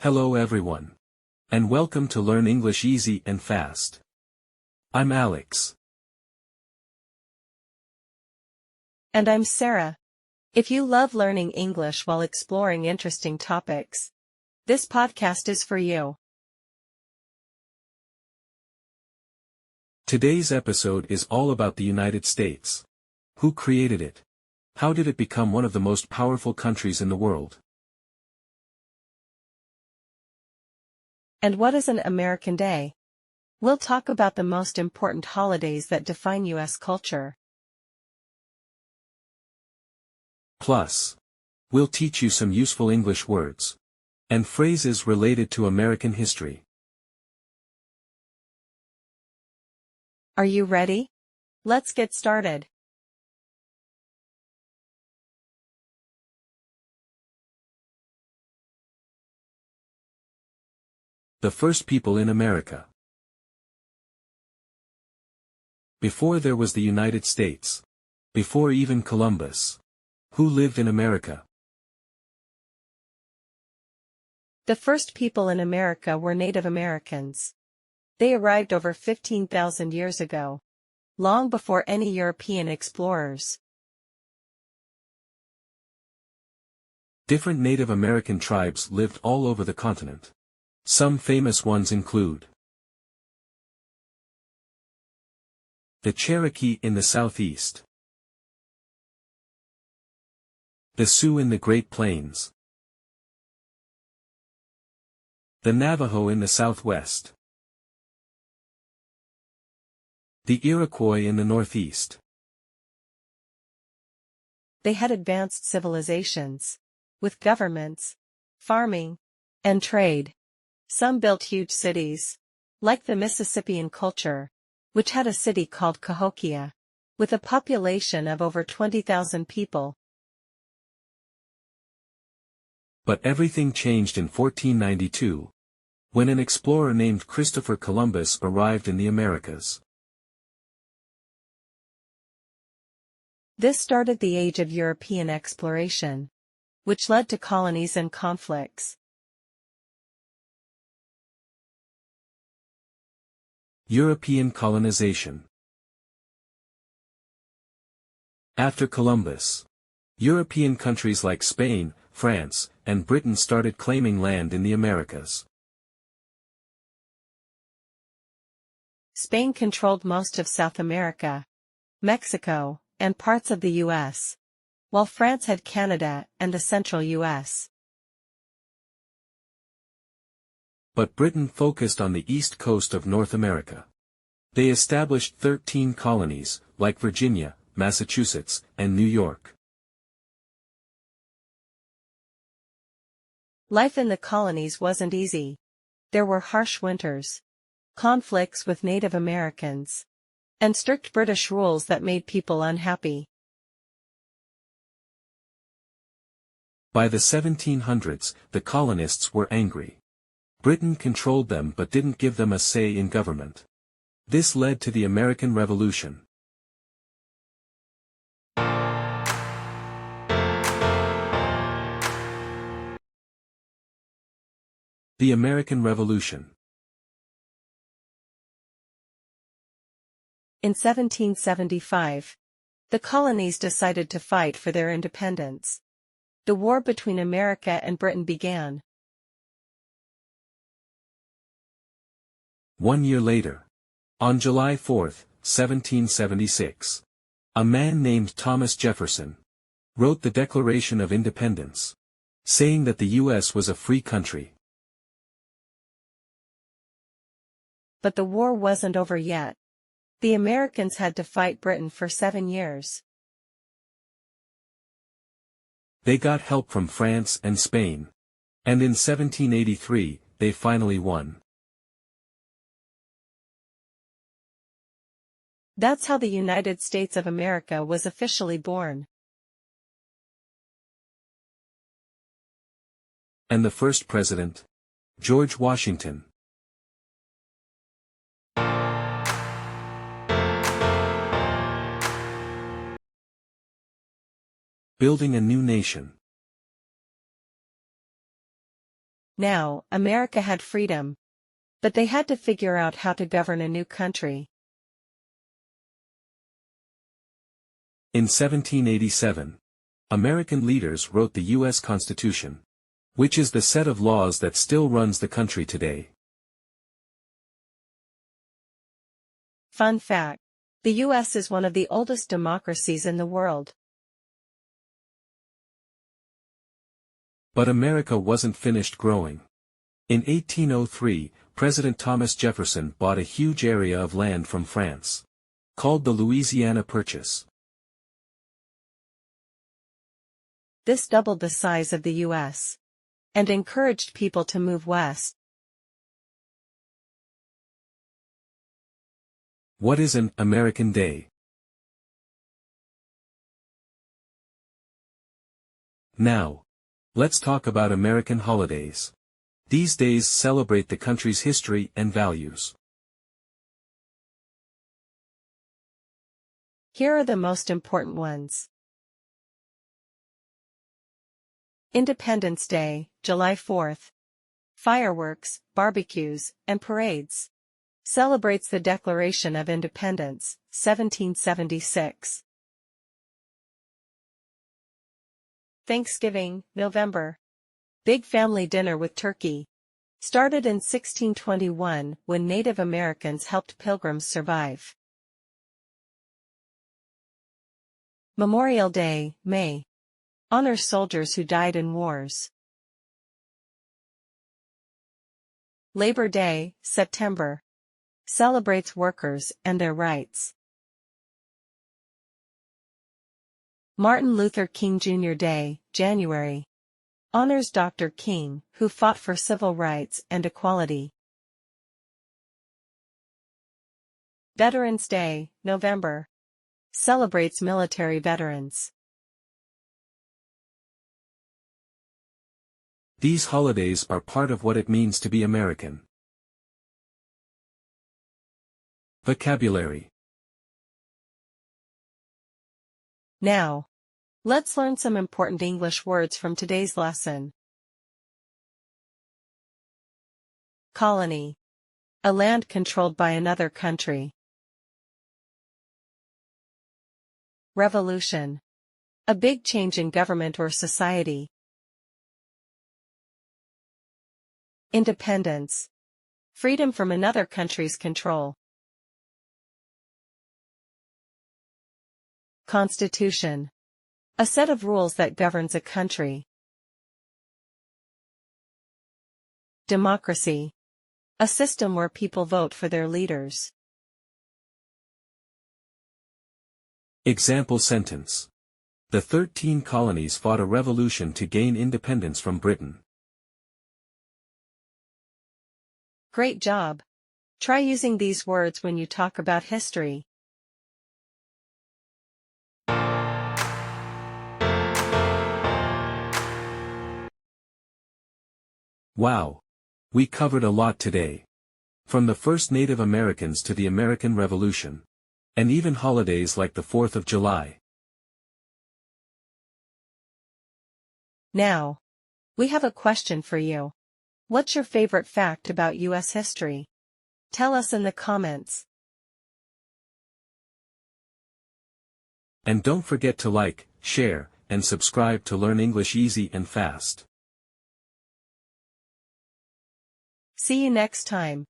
Hello everyone. And welcome to Learn English Easy and Fast. I'm Alex. And I'm Sarah. If you love learning English while exploring interesting topics, this podcast is for you. Today's episode is all about the United States. Who created it? How did it become one of the most powerful countries in the world? And what is an American Day? We'll talk about the most important holidays that define U.S. culture. Plus, we'll teach you some useful English words and phrases related to American history. Are you ready? Let's get started. The first people in America. Before there was the United States. Before even Columbus. Who lived in America? The first people in America were Native Americans. They arrived over 15,000 years ago, long before any European explorers. Different Native American tribes lived all over the continent. Some famous ones include the Cherokee in the southeast, the Sioux in the Great Plains, the Navajo in the southwest, the Iroquois in the northeast. They had advanced civilizations, with governments, farming, and trade. Some built huge cities, like the Mississippian culture, which had a city called Cahokia, with a population of over 20,000 people. But everything changed in 1492, when an explorer named Christopher Columbus arrived in the Americas. This started the age of European exploration, which led to colonies and conflicts. European colonization. After Columbus, European countries like Spain, France, and Britain started claiming land in the Americas. Spain controlled most of South America, Mexico, and parts of the U.S., while France had Canada and the central U.S. But Britain focused on the east coast of North America. They established 13 colonies, like Virginia, Massachusetts, and New York. Life in the colonies wasn't easy. There were harsh winters, conflicts with Native Americans, and strict British rules that made people unhappy. By the 1700s, the colonists were angry. Britain controlled them but didn't give them a say in government. This led to the American Revolution. The American Revolution. In 1775, the colonies decided to fight for their independence. The war between America and Britain began. 1 year later, on July 4, 1776, a man named Thomas Jefferson wrote the Declaration of Independence, saying that the U.S. was a free country. But the war wasn't over yet. The Americans had to fight Britain for 7 years. They got help from France and Spain. And in 1783, they finally won. That's how the United States of America was officially born. And the first president? George Washington. Building a new nation. Now, America had freedom. But they had to figure out how to govern a new country. In 1787, American leaders wrote the U.S. Constitution, which is the set of laws that still runs the country today. Fun fact: the U.S. is one of the oldest democracies in the world. But America wasn't finished growing. In 1803, President Thomas Jefferson bought a huge area of land from France, called the Louisiana Purchase. This doubled the size of the U.S. and encouraged people to move west. What is an American Day? Now, let's talk about American holidays. These days celebrate the country's history and values. Here are the most important ones. Independence Day, July 4th. Fireworks, barbecues, and parades. Celebrates the Declaration of Independence, 1776. Thanksgiving, November. Big family dinner with turkey. Started in 1621 when Native Americans helped Pilgrims survive. Memorial Day, May. Honors soldiers who died in wars. Labor Day, September. Celebrates workers and their rights. Martin Luther King Jr. Day, January. Honors Dr. King, who fought for civil rights and equality. Veterans Day, November. Celebrates military veterans. These holidays are part of what it means to be American. Vocabulary. Now, let's learn some important English words from today's lesson. Colony. A land controlled by another country. Revolution. A big change in government or society. Independence. Freedom from another country's control. Constitution. A set of rules that governs a country. Democracy. A system where people vote for their leaders. Example sentence. The 13 colonies fought a revolution to gain independence from Britain. Great job! Try using these words when you talk about history. Wow! We covered a lot today. From the first Native Americans to the American Revolution. And even holidays like the 4th of July. Now, we have a question for you. What's your favorite fact about U.S. history? Tell us in the comments. And don't forget to like, share, and subscribe to learn English easy and fast. See you next time.